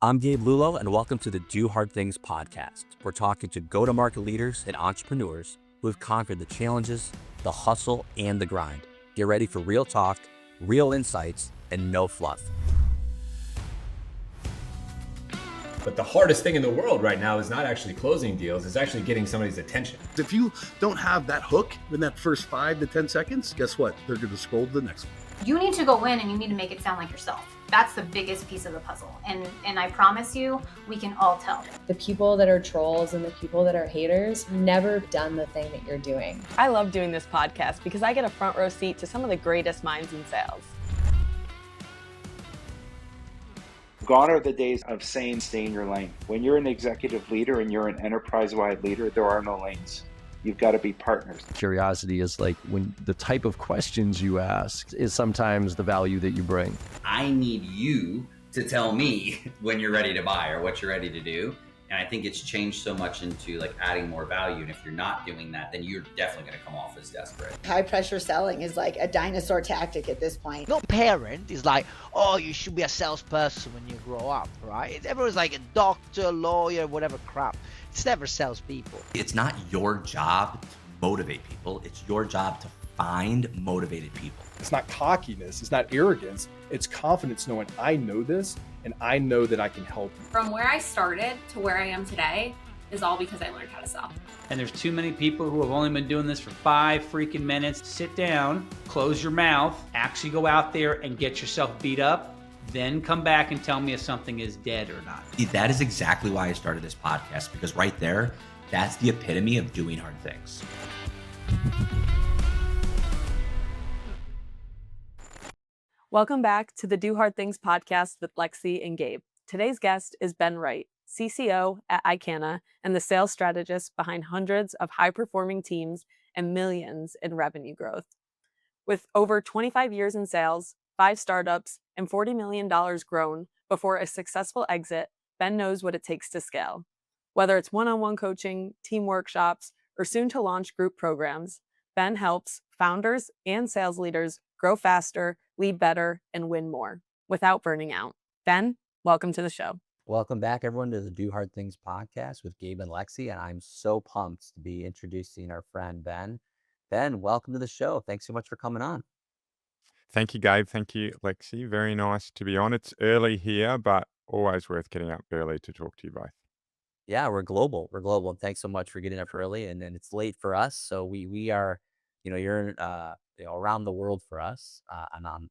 I'm Gabe Lullo, and welcome to the Do Hard Things podcast. We're talking to go-to-market leaders and entrepreneurs who have conquered the challenges, the hustle, and the grind. Get ready for real talk, real insights, and no fluff. But the hardest thing in the world right now is not actually closing deals, it's actually getting somebody's attention. If you don't have that hook in that first 5 to 10 seconds, guess what? They're going to scroll to the next one. You need to go in and you need to make it sound like yourself. That's the biggest piece of the puzzle. And I promise you, we can all tell. The people that are trolls and the people that are haters never done the thing that you're doing. I love doing this podcast because I get a front row seat to some of the greatest minds in sales. Gone are the days of saying stay in your lane. When you're an executive leader and you're an enterprise-wide leader, there are no lanes. You've got to be partners. Curiosity is like when the type of questions you ask is sometimes the value that you bring. I need you to tell me when you're ready to buy or what you're ready to do. And I think it's changed so much into like adding more value. And if you're not doing that, then you're definitely going to come off as desperate. High pressure selling is like a dinosaur tactic at this point. No parent is like, oh, you should be a salesperson when you grow up, right? Everyone's like a doctor, lawyer, whatever crap. It's never salespeople. It's not your job to motivate people. It's your job to find motivated people. It's not cockiness. It's not arrogance. It's confidence knowing I know this and I know that I can help you. From where I started to where I am today is all because I learned how to sell. And there's too many people who have only been doing this for 5 freaking minutes. Sit down, close your mouth, actually go out there and get yourself beat up, then come back and tell me if something is dead or not. That is exactly why I started this podcast, because right there, that's the epitome of doing hard things. Welcome back to the Do Hard Things podcast with Lexi and Gabe. Today's guest is Ben Wright, CCO at Icana and the sales strategist behind hundreds of high-performing teams and millions in revenue growth. With over 25 years in sales, 5 startups, and $40 million grown before a successful exit, Ben knows what it takes to scale. Whether it's one-on-one coaching, team workshops, or soon-to-launch group programs, Ben helps founders and sales leaders grow faster, lead better, and win more without burning out. Ben, welcome to the show. Welcome back, everyone, to the Do Hard Things podcast with Gabe and Lexi, and I'm so pumped to be introducing our friend Ben. Ben, welcome to the show. Thanks so much for coming on. Thank you, Gabe. Thank you, Lexi. Very nice to be on. It's early here, but always worth getting up early to talk to you both. Yeah, we're global. And thanks so much for getting up early. And then it's late for us, so we are, you're around the world for us,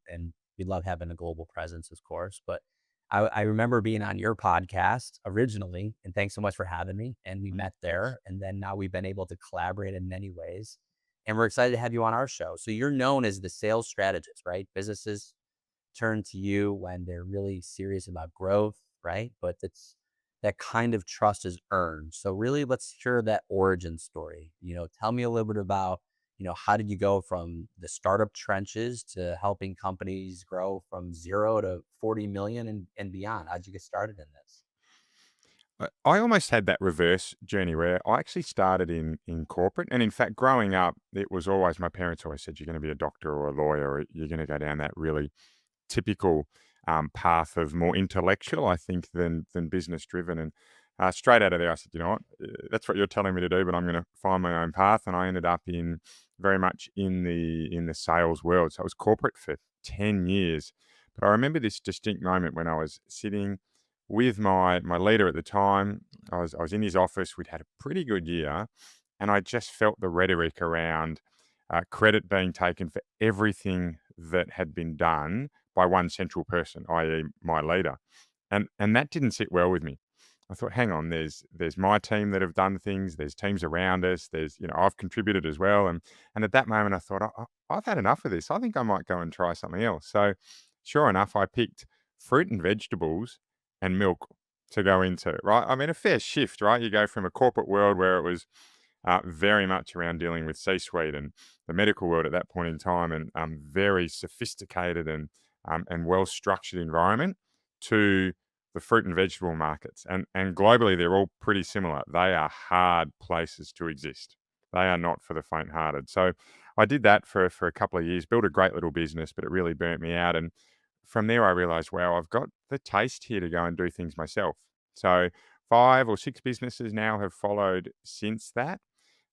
and we love having a global presence, of course. But I remember being on your podcast originally, and thanks so much for having me. And we met there, and then now we've been able to collaborate in many ways. And we're excited to have you on our show. So you're known as the sales strategist, right? Businesses turn to you when they're really serious about growth, right? But it's that kind of trust is earned. So really, let's hear that origin story. Tell me a little bit about, how did you go from the startup trenches to helping companies grow from 0 to 40 million and beyond? How'd you get started in this? I almost had that reverse journey where I actually started in corporate. And in fact, growing up, it was always, my parents always said, you're going to be a doctor or a lawyer, or you're going to go down that really typical path of more intellectual, I think, than business driven. And straight out of there, I said, you know what, that's what you're telling me to do, but I'm going to find my own path. And I ended up very much in the sales world. So I was corporate for 10 years. But I remember this distinct moment when I was sitting with my leader at the time. I was in his office. We'd had a pretty good year, and I just felt the rhetoric around credit being taken for everything that had been done by one central person, i.e. my leader. And that didn't sit well with me. I thought, hang on, there's my team that have done things, there's teams around us, I've contributed as well. And at that moment I thought, I've had enough of this. I think I might go and try something else. So sure enough, I picked fruit and vegetables and milk to go into, right? I mean, a fair shift, right? You go from a corporate world where it was very much around dealing with C-suite and the medical world at that point in time, and very sophisticated and well-structured environment, to the fruit and vegetable markets. And globally, they're all pretty similar. They are hard places to exist. They are not for the faint-hearted. So I did that for a couple of years, built a great little business, but it really burnt me out. And from there, I realized, wow, I've got the taste here to go and do things myself. So 5 or 6 businesses now have followed since that.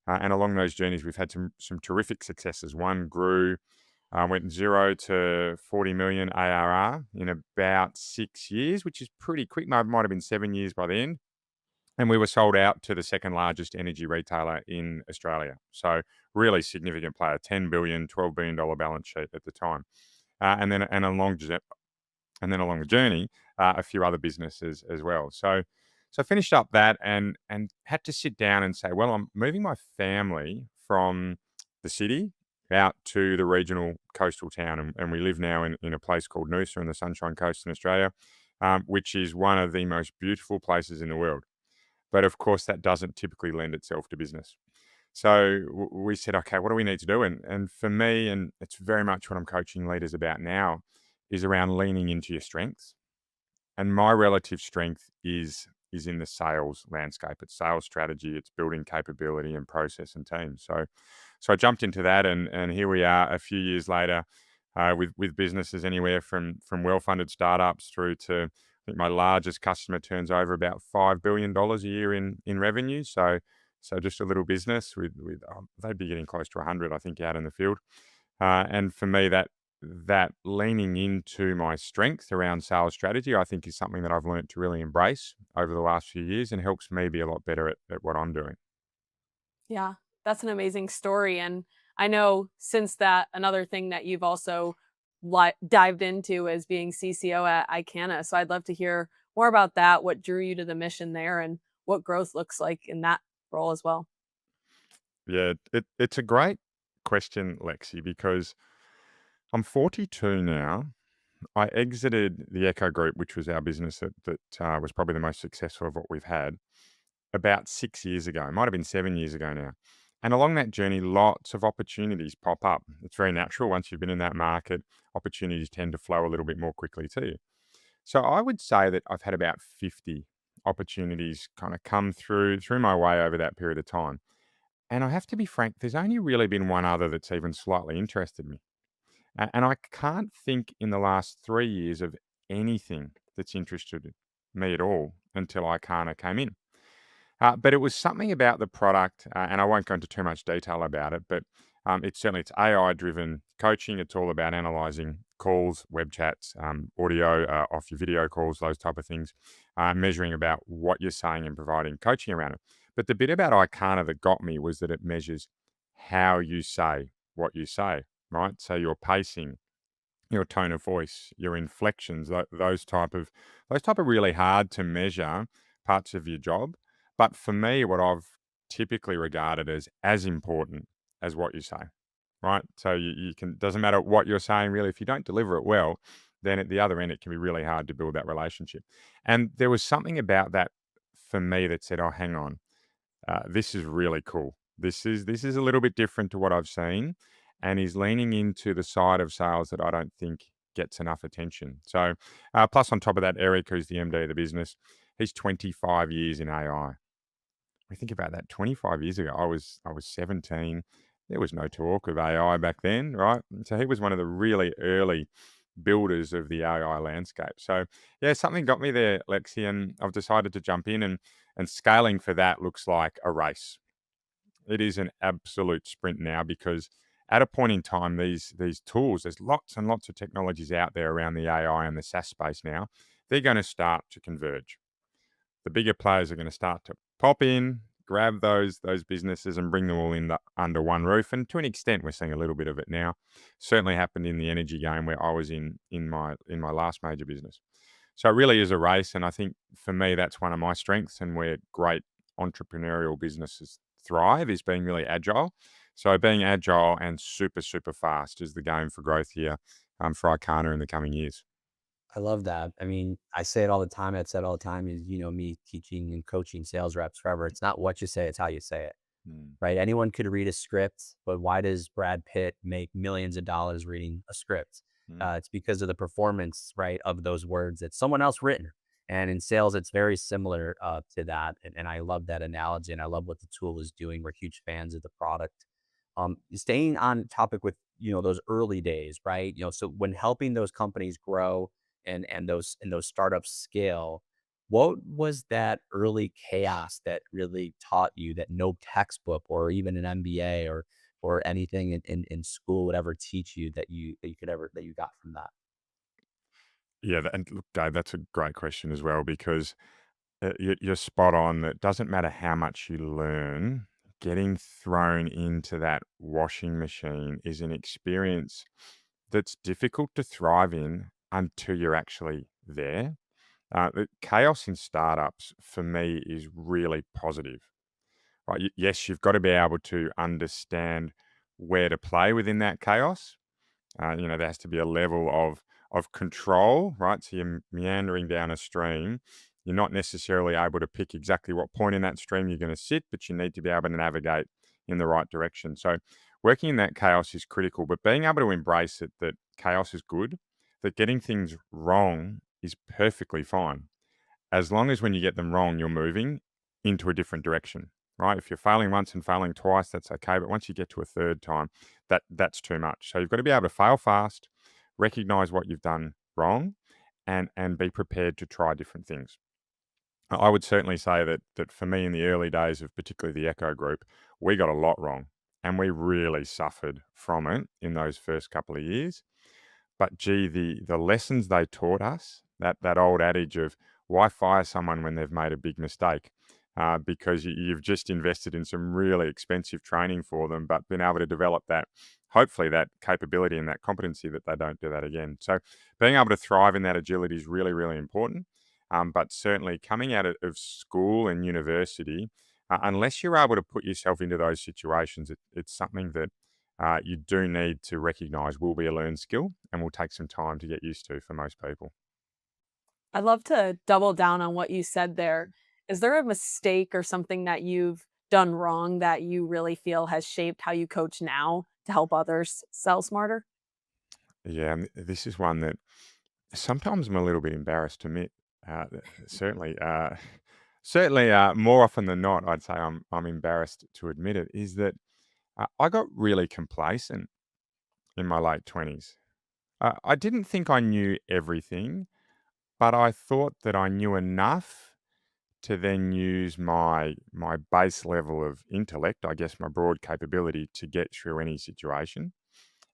And along those journeys, we've had some terrific successes. One grew, went 0 to 40 million ARR in about 6 years, which is pretty quick. Might have been 7 years by the end. And we were sold out to the second largest energy retailer in Australia. So really significant player, 10 billion, $12 billion balance sheet at the time. And then along the journey, a few other businesses as well. So I finished up that and had to sit down and say, well, I'm moving my family from the city out to the regional coastal town, and we live now in a place called Noosa in the Sunshine Coast in Australia, which is one of the most beautiful places in the world. But of course, that doesn't typically lend itself to business. So we said, okay, what do we need to do? And for me, and it's very much what I'm coaching leaders about now, is around leaning into your strengths. And my relative strength is in the sales landscape. It's sales strategy, it's building capability and process and teams. So I jumped into that, and here we are a few years later, with businesses anywhere from well-funded startups through to, I think my largest customer turns over about $5 billion a year in revenue. So just a little business with they'd be getting close to 100, I think, out in the field. And for me, that leaning into my strength around sales strategy, I think, is something that I've learned to really embrace over the last few years and helps me be a lot better at what I'm doing. Yeah, that's an amazing story. And I know since that, another thing that you've also dived into is being CCO at Icana. So I'd love to hear more about that, what drew you to the mission there, and what growth looks like in that role as well. Yeah, it's a great question, Lexi, because I'm 42 now. I exited the Echo Group, which was our business that was probably the most successful of what we've had, about 6 years ago. It might have been 7 years ago now. And along that journey, lots of opportunities pop up. It's very natural once you've been in that market, opportunities tend to flow a little bit more quickly to you. So I would say that I've had about 50 opportunities kind of come through my way over that period of time. And I have to be frank, there's only really been one other that's even slightly interested me. And I can't think in the last 3 years of anything that's interested me at all until I kind of came in. But it was something about the product, and I won't go into too much detail about it, but it's AI-driven coaching. It's all about analyzing calls, web chats, audio off your video calls, those type of things, measuring about what you're saying and providing coaching around it. But the bit about Icana that got me was that it measures how you say what you say, right? So your pacing, your tone of voice, your inflections, those type of really hard to measure parts of your job. But for me, what I've typically regarded as important as what you say, right? So you can, doesn't matter what you're saying really, if you don't deliver it well, then at the other end, it can be really hard to build that relationship. And there was something about that for me that said, oh, hang on, this is really cool. This is a little bit different to what I've seen, and he's leaning into the side of sales that I don't think gets enough attention. So, plus on top of that, Eric, who's the MD of the business, he's 25 years in AI. We think about that. 25 years ago, I was 17. There was no talk of AI back then, right? So he was one of the really early builders of the AI landscape. So yeah, something got me there, Lexi, and I've decided to jump in, and scaling for that looks like a race. It is an absolute sprint now, because at a point in time, these tools, there's lots and lots of technologies out there around the AI and the SaaS space now. They're going to start to converge. The bigger players are going to start to pop in, grab those businesses and bring them all in under one roof. And to an extent, we're seeing a little bit of it now. Certainly happened in the energy game where I was in my last major business. So it really is a race, and I think for me that's one of my strengths, and where great entrepreneurial businesses thrive is being really agile. So being agile and super super fast is the game for growth here, for Icana in the coming years. I love that. I mean, I say it all the time. I've said all the time is, me teaching and coaching sales reps forever. It's not what you say, it's how you say it, Mm. right? Anyone could read a script, but why does Brad Pitt make millions of dollars reading a script? It's because of the performance, right, of those words that someone else written. And in sales, it's very similar to that. And I love that analogy, and I love what the tool is doing. We're huge fans of the product. Staying on topic with those early days, right? So when helping those companies grow and those startups scale, what was that early chaos that really taught you that no textbook or even an MBA or anything in school would ever teach you that you got from that? Yeah, and look, Dave, that's a great question as well because you're spot on. That doesn't matter how much you learn, getting thrown into that washing machine is an experience that's difficult to thrive in until you're actually there. The chaos in startups for me is really positive, right? Yes, you've got to be able to understand where to play within that chaos. There has to be a level of control, right? So you're meandering down a stream. You're not necessarily able to pick exactly what point in that stream you're going to sit, but you need to be able to navigate in the right direction. So working in that chaos is critical, but being able to embrace it, that chaos is good, that getting things wrong is perfectly fine as long as when you get them wrong, you're moving into a different direction, right? If you're failing once and failing twice, that's okay. But once you get to a third time, that's too much. So you've got to be able to fail fast, recognize what you've done wrong, and be prepared to try different things. I would certainly say that for me in the early days of particularly the Echo Group, we got a lot wrong, and we really suffered from it in those first couple of years. But gee, the lessons they taught us, that old adage of why fire someone when they've made a big mistake, because you've just invested in some really expensive training for them, but been able to develop that, hopefully that capability and that competency that they don't do that again. So being able to thrive in that agility is really, really important. But certainly coming out of school and university, unless you're able to put yourself into those situations, it's something that you do need to recognize will be a learned skill and will take some time to get used to for most people. I'd love to double down on what you said there. Is there a mistake or something that you've done wrong that you really feel has shaped how you coach now to help others sell smarter? Yeah, and this is one that sometimes I'm a little bit embarrassed to admit. Certainly, certainly, more often than not, I'd say I'm embarrassed to admit it. Is that I got really complacent in my late 20s. I didn't think I knew everything, but I thought that I knew enough to then use my base level of intellect, I guess my broad capability to get through any situation.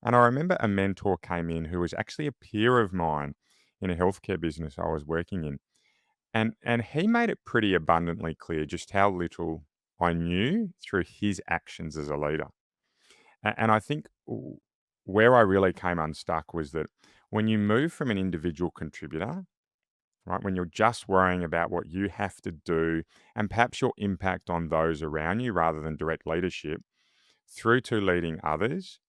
And I remember a mentor came in who was actually a peer of mine in a healthcare business I was working in. And he made it pretty abundantly clear just how little I knew through his actions as a leader. And I think where I really came unstuck was that when you move from an individual contributor, right, when you're just worrying about what you have to do and perhaps your impact on those around you rather than direct leadership, through to leading others,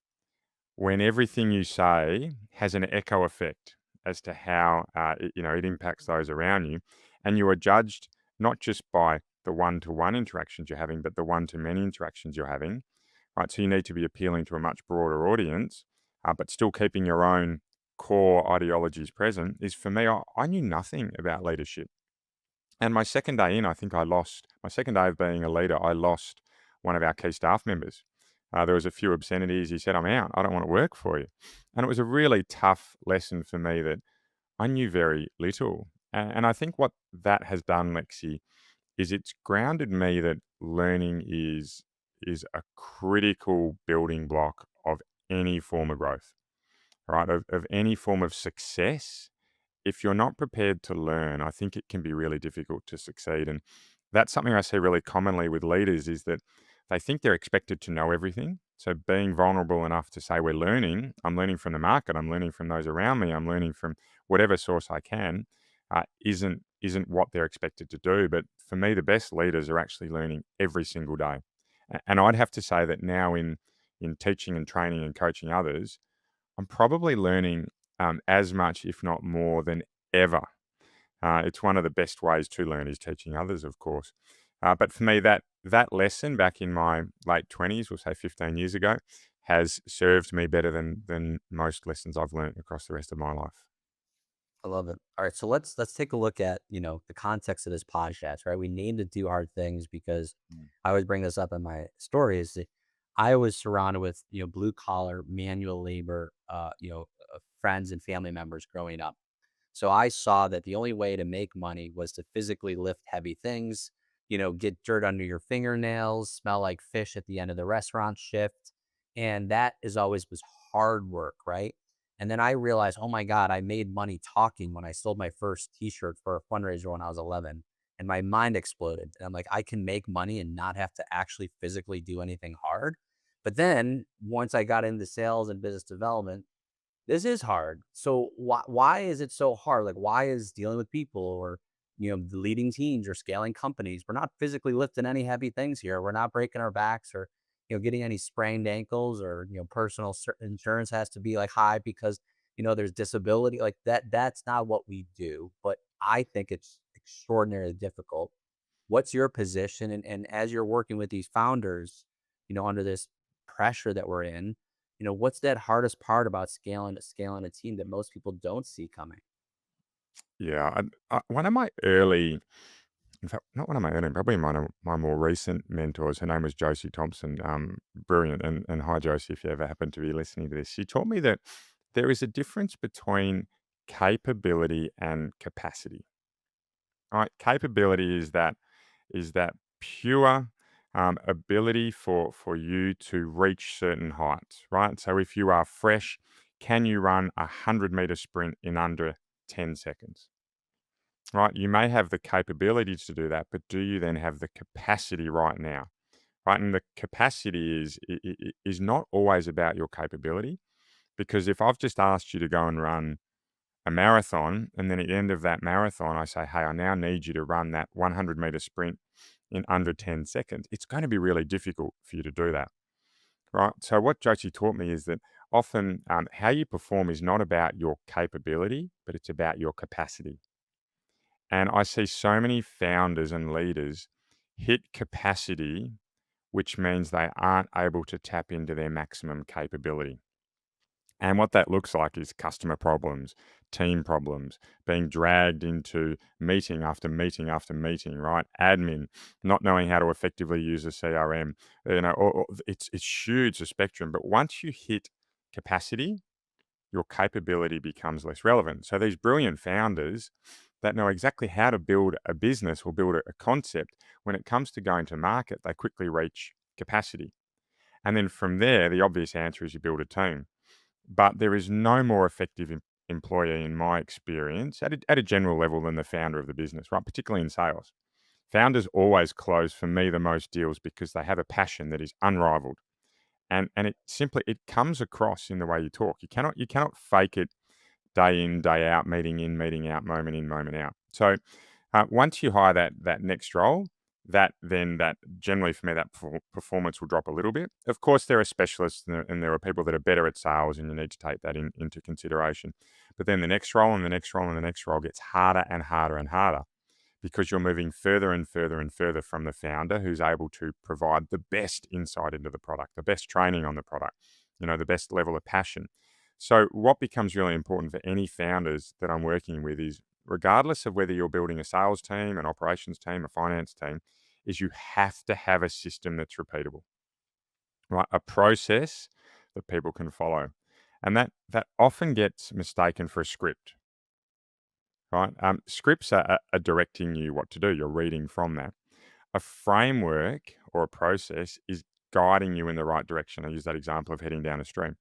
when everything you say has an echo effect as to how it impacts those around you, and you are judged not just by the one-to-one interactions you're having, but the one-to-many interactions you're having, right? So you need to be appealing to a much broader audience, but still keeping your own core ideologies present. Is for me, I knew nothing about leadership. And my second day in, I think I lost my second day of being a leader. I lost one of our key staff members. There was a few obscenities. He said, "I'm out. I don't want to work for you." And it was a really tough lesson for me that I knew very little. And I think what that has done, Lexi, is it's grounded me that learning is a critical building block of any form of growth, right? Of any form of success. If you're not prepared to learn, I think it can be really difficult to succeed. And that's something I see really commonly with leaders is that they think they're expected to know everything. So being vulnerable enough to say, I'm learning from the market, I'm learning from those around me, I'm learning from whatever source I can, isn't what they're expected to do. But for me, the best leaders are actually learning every single day. And I'd have to say that now in teaching and training and coaching others, I'm probably learning as much, if not more, than ever. It's one of the best ways to learn is teaching others, of course. But for me, that lesson back in my late 20s, we'll say 15 years ago, has served me better than most lessons I've learned across the rest of my life. I love it. All right, so let's take a look at the context of this podcast, right? We named it "Do Hard Things" because I always bring this up in my stories. I was surrounded with, blue collar, manual labor, friends and family members growing up. So I saw that the only way to make money was to physically lift heavy things, get dirt under your fingernails, smell like fish at the end of the restaurant shift. And that is always was hard work, right? And then I realized, oh my God, I made money talking when I sold my first t-shirt for a fundraiser when I was 11. And my mind exploded. And I'm like, I can make money and not have to actually physically do anything hard. But then once I got into sales and business development, this is hard. So why is it so hard? Like, why is dealing with people or, leading teams or scaling companies? We're not physically lifting any heavy things here. We're not breaking our backs or, getting any sprained ankles or, personal insurance has to be like high because, there's disability like that. That's not what we do. But I think it's extraordinarily difficult. What's your position? And as you're working with these founders, under this pressure that we're in, what's that hardest part about scaling a team that most people don't see coming? Yeah, one of my early, in fact, not one of my early, probably one of my more recent mentors. Her name was Josie Thompson. Brilliant, and hi Josie, if you ever happen to be listening to this. She taught me that there is a difference between capability and capacity. Right, capability is that pure ability for you to reach certain heights. Right, so if you are fresh, can you run 100-meter sprint in under 10 seconds? Right, you may have the capability to do that, but do you then have the capacity right now? Right, and the capacity is not always about your capability, because if I've just asked you to go and run a marathon, and then at the end of that marathon, I say, hey, I now need you to run that 100-meter sprint in under 10 seconds, it's going to be really difficult for you to do that. Right. So what Josie taught me is that often how you perform is not about your capability, but it's about your capacity. And I see so many founders and leaders hit capacity, which means they aren't able to tap into their maximum capability. And what that looks like is customer problems, team problems, being dragged into meeting after meeting after meeting, right? Admin, not knowing how to effectively use a CRM, it's huge, the spectrum. But once you hit capacity, your capability becomes less relevant. So these brilliant founders that know exactly how to build a business or build a concept, when it comes to going to market, they quickly reach capacity. And then from there, the obvious answer is you build a team. But there is no more effective employee, in my experience, at a general level than the founder of the business, right? Particularly in sales. Founders always close, for me, the most deals because they have a passion that is unrivaled. And it comes across in the way you talk. You cannot fake it day in, day out, meeting in, meeting out, moment in, moment out. So once you hire that next role, that generally for me that performance will drop a little bit. Of course, there are specialists and there are people that are better at sales, and you need to take that into consideration. But then the next role and the next role and the next role gets harder and harder and harder because you're moving further and further and further from the founder who's able to provide the best insight into the product, the best training on the product, the best level of passion. So what becomes really important for any founders that I'm working with is, regardless of whether you're building a sales team, an operations team, a finance team, is you have to have a system that's repeatable, right? A process that people can follow. And that often gets mistaken for a script, right? Scripts are directing you what to do. You're reading from that. A framework or a process is guiding you in the right direction. I use that example of heading down a stream.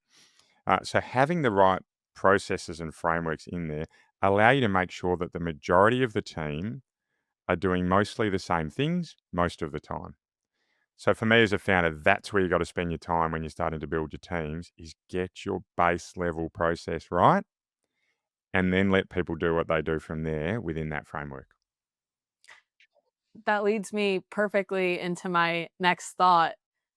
So having the right processes and frameworks in there allow you to make sure that the majority of the team are doing mostly the same things most of the time. So for me as a founder, that's where you got to spend your time when you're starting to build your teams, is get your base level process right, and then let people do what they do from there within that framework. That leads me perfectly into my next thought.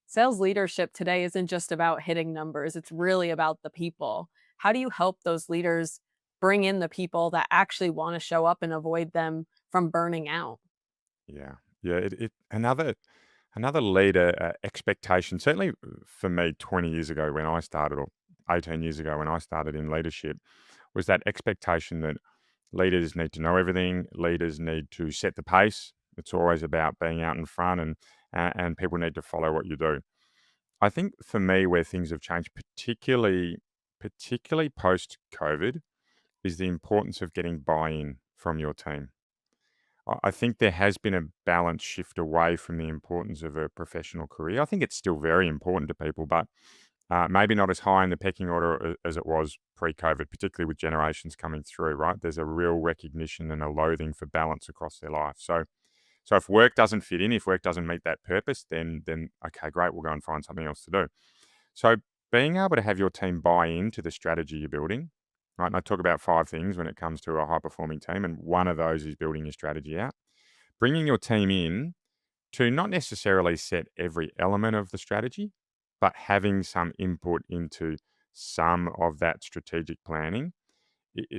Sales leadership today isn't just about hitting numbers, it's really about the people. How do you help those leaders bring in the people that actually want to show up and avoid them from burning out? Yeah, yeah. Another leader expectation. Certainly for me, 20 years ago when I started, or 18 years ago when I started in leadership, was that expectation that leaders need to know everything. Leaders need to set the pace. It's always about being out in front, and people need to follow what you do. I think for me, where things have changed, particularly post COVID, is the importance of getting buy-in from your team. I think there has been a balance shift away from the importance of a professional career. I think it's still very important to people, but maybe not as high in the pecking order as it was pre-COVID, particularly with generations coming through, right? There's a real recognition and a loathing for balance across their life. So if work doesn't fit in, if work doesn't meet that purpose, then okay, great, we'll go and find something else to do. So being able to have your team buy into the strategy you're building, right? And I talk about 5 things when it comes to a high-performing team, and one of those is building your strategy out. Bringing your team in to not necessarily set every element of the strategy, but having some input into some of that strategic planning,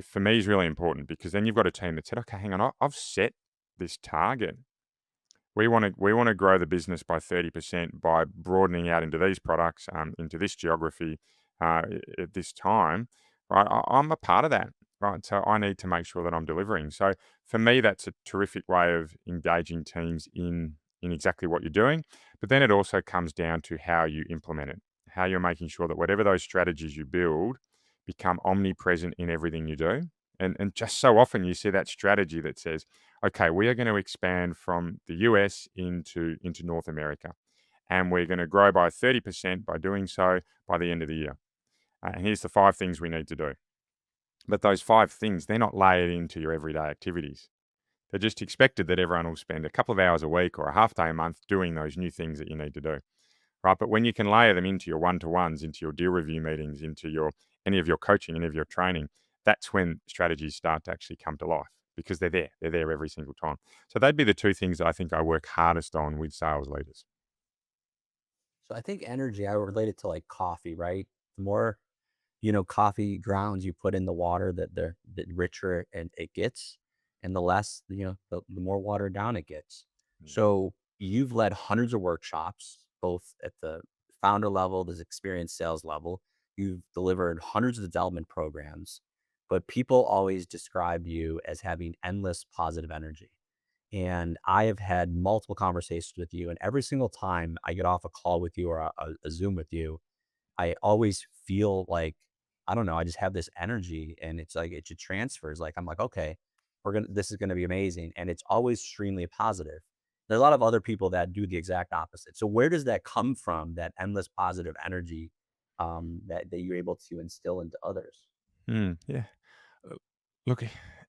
for me is really important, because then you've got a team that said, okay, hang on, I've set this target. We want to grow the business by 30% by broadening out into these products, into this geography, at this time, right? I'm a part of that, right? So I need to make sure that I'm delivering. So for me, that's a terrific way of engaging teams in exactly what you're doing. But then it also comes down to how you implement it, how you're making sure that whatever those strategies you build become omnipresent in everything you do. And just so often you see that strategy that says, okay, we are going to expand from the US into North America, and we're going to grow by 30% by doing so by the end of the year. And here's the 5 things we need to do. But those 5 things, they're not layered into your everyday activities. They're just expected that everyone will spend a couple of hours a week or a half day a month doing those new things that you need to do, right? But when you can layer them into your one-to-ones, into your deal review meetings, into any of your coaching, any of your training, that's when strategies start to actually come to life, because they're there. They're there every single time. So they'd be the 2 things that I think I work hardest on with sales leaders. So I think energy, I relate it to like coffee, right? The more, coffee grounds you put in the water, the richer and it gets, and the less, the more watered down it gets. So you've led hundreds of workshops, both at the founder level, the experienced sales level. You've delivered hundreds of development programs, but people always describe you as having endless positive energy. And I have had multiple conversations with you, and every single time I get off a call with you or a Zoom with you, I always feel like, I don't know, I just have this energy, and it's like it just transfers. Like I'm like, okay, this is gonna be amazing. And it's always extremely positive. There's a lot of other people that do the exact opposite. So where does that come from, that endless positive energy that you're able to instill into others? Yeah. Look,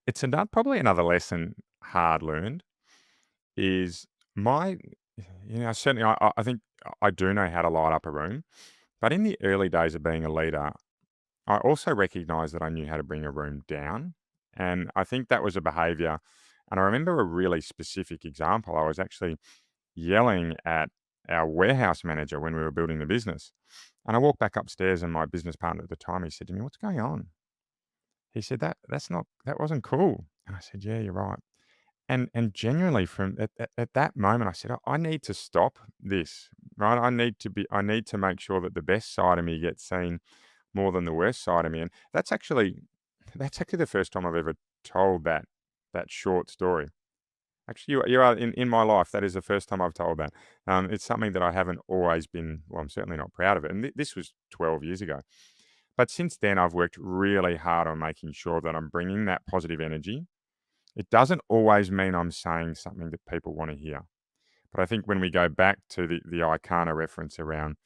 it's probably another lesson hard learned is my, certainly I think I do know how to light up a room, but in the early days of being a leader, I also recognized that I knew how to bring a room down. And I think that was a behavior. And I remember a really specific example. I was actually yelling at our warehouse manager when we were building the business. And I walked back upstairs, and my business partner at the time, he said to me, "What's going on?" He said, that wasn't cool. And I said, "Yeah, you're right." And genuinely at that moment, I said, I need to stop this, right? I need to make sure that the best side of me gets seen more than the worst side of me. And that's actually the first time I've ever told that short story. Actually, you are in my life. That is the first time I've told that. It's something that I haven't always been. Well, I'm certainly not proud of it. And this was 12 years ago. But since then, I've worked really hard on making sure that I'm bringing that positive energy. It doesn't always mean I'm saying something that people want to hear. But I think when we go back to the Icana reference around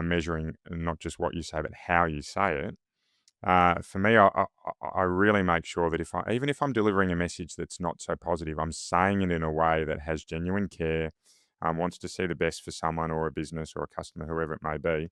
measuring not just what you say, but how you say it, for me, I really make sure that even if I'm delivering a message that's not so positive, I'm saying it in a way that has genuine care, wants to see the best for someone or a business or a customer, whoever it may be,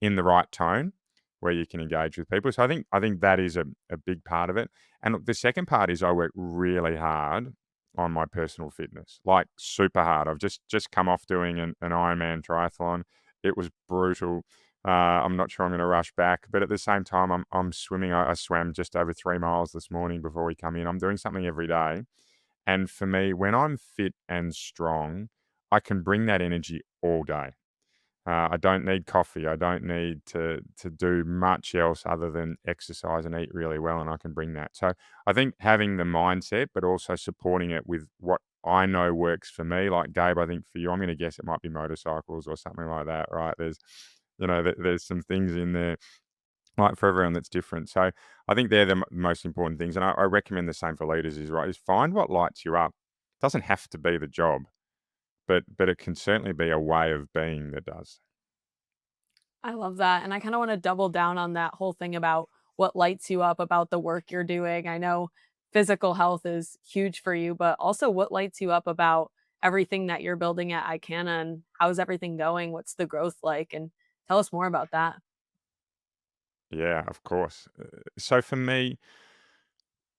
in the right tone where you can engage with people. So I think that is a big part of it. And look, the second part is I work really hard on my personal fitness, like super hard. I've just come off doing an Ironman triathlon. It was brutal. I'm not sure I'm going to rush back, but at the same time, I'm swimming. I swam just over 3 miles this morning before we come in. I'm doing something every day, and for me, when I'm fit and strong, I can bring that energy all day. I don't need coffee. I don't need to do much else other than exercise and eat really well, and I can bring that. So I think having the mindset, but also supporting it with what I know works for me. Like Gabe, I think for you, I'm going to guess it might be motorcycles or something like that, right? there's some things in there, right, for everyone that's different. So I think they're the most important things. And I recommend the same for leaders is find what lights you up. It doesn't have to be the job, but it can certainly be a way of being that does. I love that. And I kind of want to double down on that whole thing about what lights you up about the work you're doing. I know physical health is huge for you, but also what lights you up about everything that you're building at ICANNA and how's everything going? What's the growth like? And tell us more about that. Yeah, of course. So for me,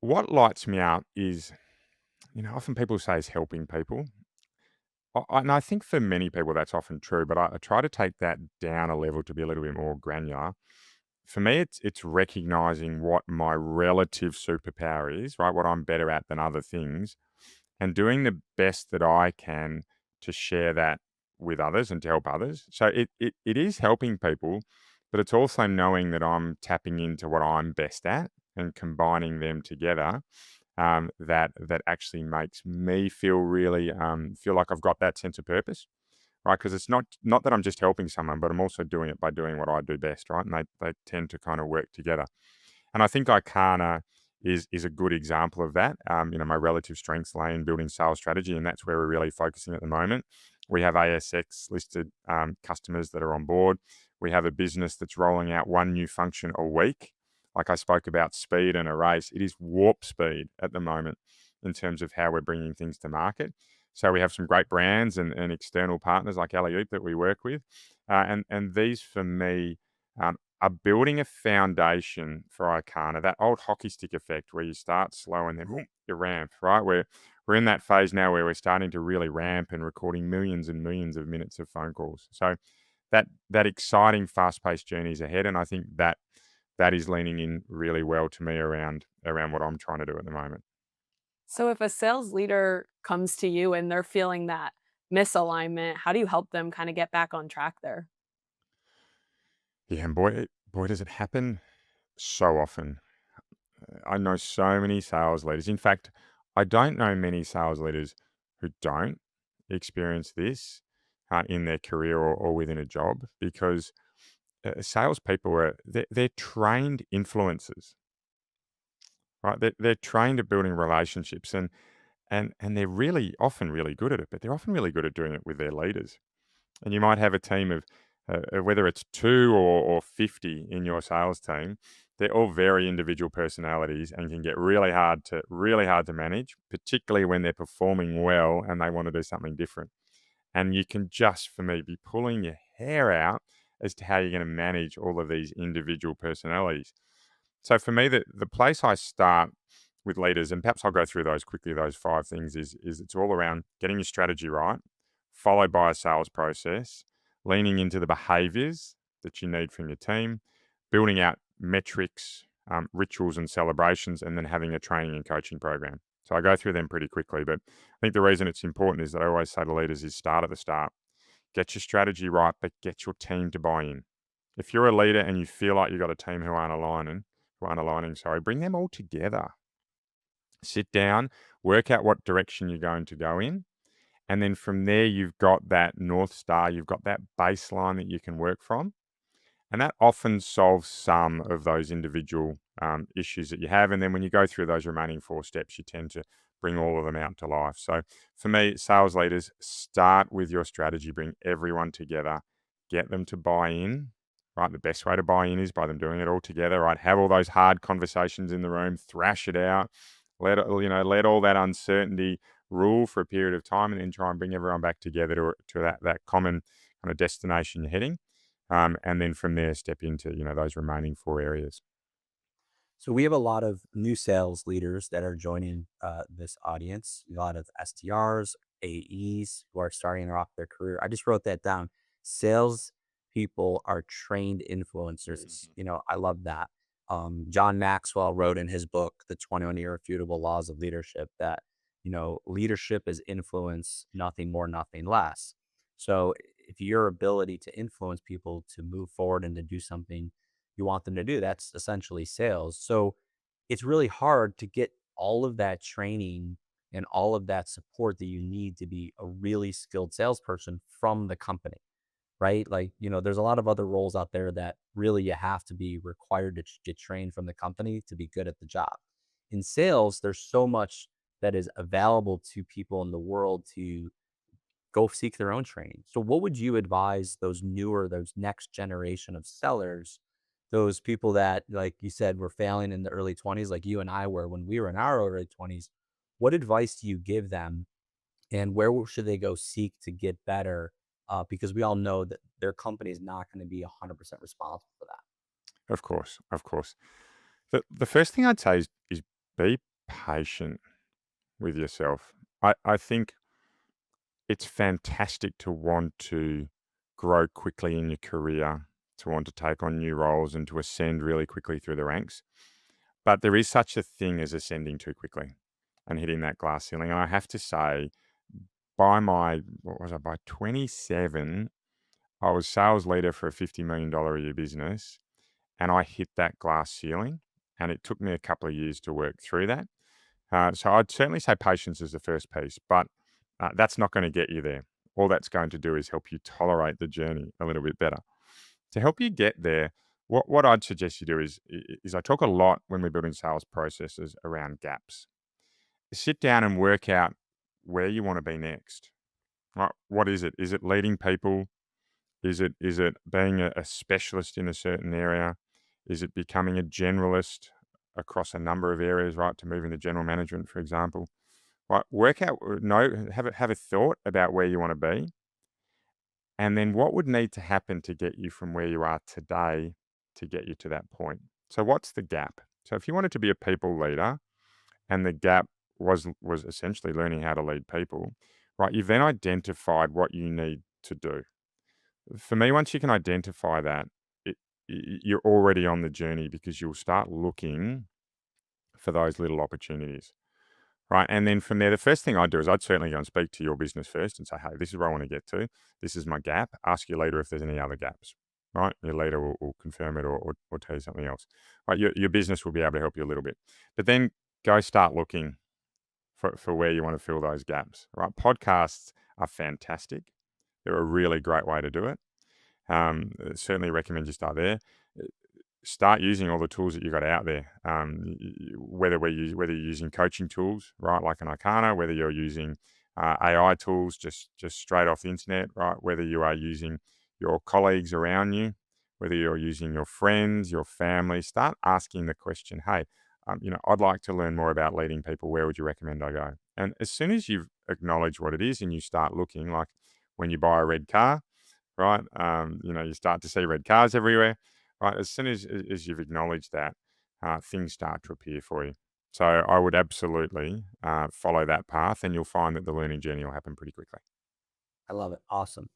what lights me up is, often people say is helping people. And I think for many people that's often true, but I try to take that down a level to be a little bit more granular. For me, it's recognizing what my relative superpower is, right? What I'm better at than other things, and doing the best that I can to share that with others and to help others. So it is helping people, but it's also knowing that I'm tapping into what I'm best at and combining them together. That actually makes me feel really feel like I've got that sense of purpose, right? Because it's not that I'm just helping someone, but I'm also doing it by doing what I do best, right? And they tend to kind of work together. And I think Ikana is a good example of that. My relative strengths lay in building sales strategy, and that's where we're really focusing at the moment. We have ASX listed customers that are on board. We have a business that's rolling out one new function a week. Like I spoke about speed and a race, it is warp speed at the moment in terms of how we're bringing things to market. So we have some great brands and external partners like Alley that we work with. And these, for me, are building a foundation for Ikana, that old hockey stick effect where you start slow and then whoop, you ramp, right? We're in that phase now where we're starting to really ramp and recording millions and millions of minutes of phone calls. So that exciting, fast-paced journey is ahead, and I think that is leaning in really well to me around what I'm trying to do at the moment. So if a sales leader comes to you and they're feeling that misalignment, how do you help them kind of get back on track there? Yeah, and boy, does it happen so often. I know so many sales leaders. In fact, I don't know many sales leaders who don't experience this in their career or within a job because salespeople they're trained influencers, right? They're trained at building relationships and they're really often really good at it, but they're often really good at doing it with their leaders. And you might have a team of whether it's 2 or 50 in your sales team, they're all very individual personalities and can get really hard to manage, particularly when they're performing well and they want to do something different. And you can just, for me, be pulling your hair out as to how you're going to manage all of these individual personalities. So for me, the place I start with leaders, and perhaps I'll go through those quickly, those 5 things, is it's all around getting your strategy right, followed by a sales process, leaning into the behaviors that you need from your team, building out metrics, rituals and celebrations, and then having a training and coaching program. So I go through them pretty quickly, but I think the reason it's important is that I always say to leaders is start at the start. Get your strategy right, but get your team to buy in. If you're a leader and you feel like you've got a team who aren't aligning, sorry, bring them all together. Sit down, work out what direction you're going to go in. And then from there, you've got that North Star, you've got that baseline that you can work from. And that often solves some of those individual issues that you have. And then when you go through those remaining 4 steps, you tend to bring all of them out to life. So for me, sales leaders, start with your strategy, bring everyone together, get them to buy in, right? The best way to buy in is by them doing it all together, right? Have all those hard conversations in the room, thrash it out, let all that uncertainty rule for a period of time, and then try and bring everyone back together to that common kind of destination you're heading. And then from there, step into those remaining 4 areas. So we have a lot of new sales leaders that are joining this audience. A lot of SDRs, AEs who are starting off their career. I just wrote that down. Sales people are trained influencers. I love that. John Maxwell wrote in his book, The 21 Irrefutable Laws of Leadership, that leadership is influence, nothing more, nothing less. So if your ability to influence people to move forward and to do something you want them to do, that's essentially sales. So it's really hard to get all of that training and all of that support that you need to be a really skilled salesperson from the company. right? Like, there's a lot of other roles out there that really you have to be required to get trained from the company to be good at the job. In sales, there's so much that is available to people in the world to go seek their own training. So what would you advise those next generation of sellers, those people that, like you said, were failing in the early 20s, like you and I were when we were in our early 20s? What advice do you give them, and where should they go seek to get better? Because we all know that their company is not going to be 100% responsible for that. Of course, of course. The first thing I'd say is be patient with yourself. I think it's fantastic to want to grow quickly in your career, to want to take on new roles and to ascend really quickly through the ranks. But there is such a thing as ascending too quickly and hitting that glass ceiling. And I have to say, by 27, I was sales leader for a $50 million a year business, and I hit that glass ceiling. And it took me a couple of years to work through that. So I'd certainly say patience is the first piece, but that's not going to get you there. All that's going to do is help you tolerate the journey a little bit better. To help you get there, what I'd suggest you do is I talk a lot when we're building sales processes around gaps. Sit down and work out where you want to be next. Right? What is it? Is it leading people? Is it being a specialist in a certain area? Is it becoming a generalist across a number of areas, right? To move into general management, for example. Right. Work out, have a thought about where you want to be, and then what would need to happen to get you from where you are today to get you to that point. So what's the gap? So if you wanted to be a people leader, and the gap was essentially learning how to lead people, right? You've then identified what you need to do. For me, once you can identify that, you're already on the journey because you'll start looking for those little opportunities, right? And then from there, the first thing I'd do is I'd certainly go and speak to your business first and say, hey, this is where I want to get to. This is my gap. Ask your leader if there's any other gaps, right? Your leader will confirm it or tell you something else, right? Your business will be able to help you a little bit. But then go start looking for where you want to fill those gaps, right? Podcasts are fantastic. They're a really great way to do it. Certainly recommend you start there. Start using all the tools that you got out there. Whether you're using coaching tools, right, like an Icana, whether you're using AI tools just straight off the internet, right? Whether you are using your colleagues around you, whether you're using your friends, your family, start asking the question, hey, I'd like to learn more about leading people. Where would you recommend I go? And as soon as you've acknowledged what it is and you start looking, like when you buy a red car, right? You start to see red cars everywhere, right? As soon as you've acknowledged that, things start to appear for you. So I would absolutely follow that path, and you'll find that the learning journey will happen pretty quickly. I love it. Awesome.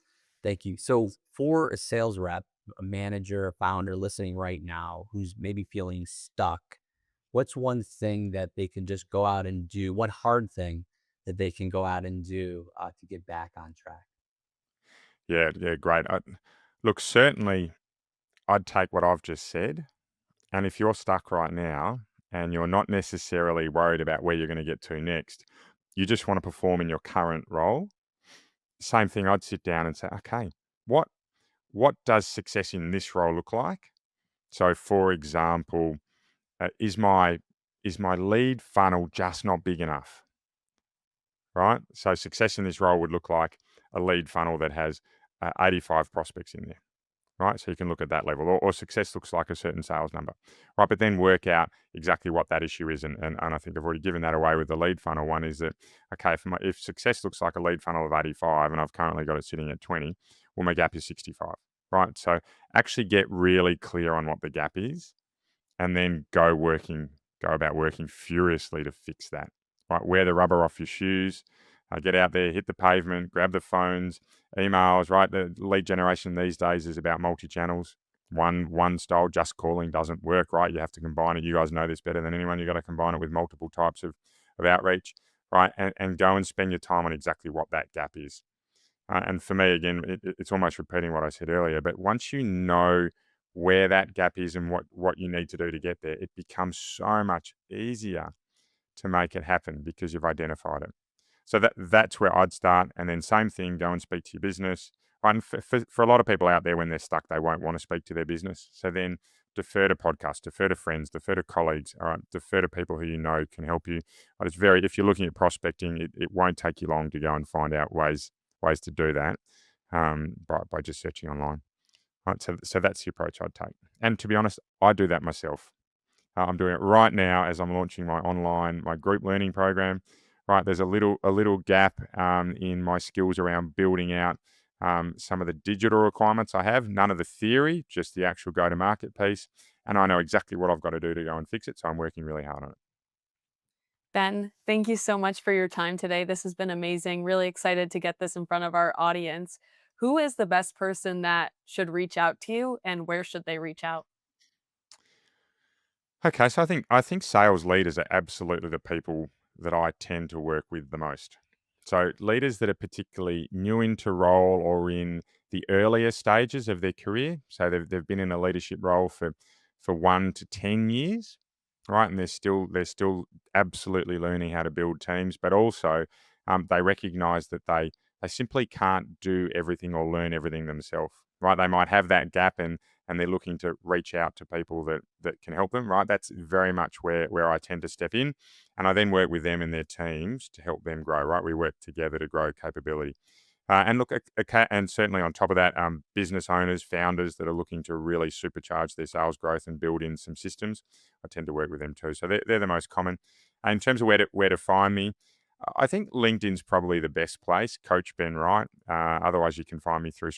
Thank you. So for a sales rep, a manager, a founder listening right now who's maybe feeling stuck, what's one thing that they can just go out and do? One hard thing that they can go out and do to get back on track? Yeah, great. Look, certainly I'd take what I've just said, and if you're stuck right now and you're not necessarily worried about where you're going to get to next, you just want to perform in your current role. Same thing, I'd sit down and say, okay, what does success in this role look like? So, for example, is my lead funnel just not big enough? Right. So, success in this role would look like a lead funnel that has 85 prospects in there. Right. So you can look at that level, or success looks like a certain sales number. Right. But then work out exactly what that issue is. And I think I've already given that away with the lead funnel one. Is that, okay, if success looks like a lead funnel of 85 and I've currently got it sitting at 20, well, my gap is 65. Right. So actually get really clear on what the gap is, and then go about working furiously to fix that. Right. Wear the rubber off your shoes. Get out there, hit the pavement, grab the phones, emails, right? The lead generation these days is about multi-channels. One style, just calling, doesn't work, right? You have to combine it. You guys know this better than anyone. You got to combine it with multiple types of outreach, right? And go and spend your time on exactly what that gap is. And for me, again, it's almost repeating what I said earlier, but once you know where that gap is and what you need to do to get there, it becomes so much easier to make it happen because you've identified it. So that's where I'd start. And then same thing, go and speak to your business, Right? And for a lot of people out there, when they're stuck, they won't want to speak to their business. So then defer to podcasts, defer to friends, defer to colleagues, all right, defer to people who you know can help you. But if you're looking at prospecting, it won't take you long to go and find out ways to do that by just searching online. Right, so that's the approach I'd take. And to be honest, I do that myself. I'm doing it right now as I'm launching my group learning program. Right, there's a little gap in my skills around building out some of the digital requirements I have. None of the theory, just the actual go-to-market piece. And I know exactly what I've got to do to go and fix it. So I'm working really hard on it. Ben, thank you so much for your time today. This has been amazing. Really excited to get this in front of our audience. Who is the best person that should reach out to you, and where should they reach out? Okay, so I think sales leaders are absolutely the people that I tend to work with the most. So leaders that are particularly new into role or in the earlier stages of their career. So they've been in a leadership role for 1 to 10 years, right? And they're still absolutely learning how to build teams, but also they recognise that they simply can't do everything or learn everything themselves, right? They might have that gap and they're looking to reach out to people that can help them, right? That's very much where I tend to step in. And I then work with them and their teams to help them grow, right? We work together to grow capability. And look, and certainly on top of that, business owners, founders that are looking to really supercharge their sales growth and build in some systems, I tend to work with them too. So they're the most common. In terms of where to find me, I think LinkedIn's probably the best place. Coach Ben Wright. Otherwise, you can find me through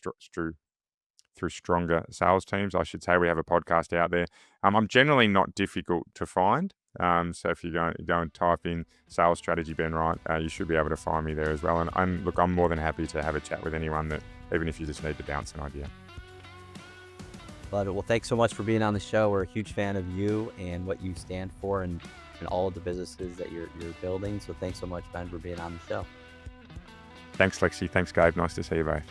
Stronger Sales Teams. I should say we have a podcast out there. I'm generally not difficult to find. So if you go and type in Sales Strategy Ben Wright, you should be able to find me there as well. And look, I'm more than happy to have a chat with anyone that, even if you just need to bounce an idea. Love it. Well, thanks so much for being on the show. We're a huge fan of you and what you stand for and all of the businesses that you're building. So thanks so much, Ben, for being on the show. Thanks, Lexi. Thanks, Gabe. Nice to see you both.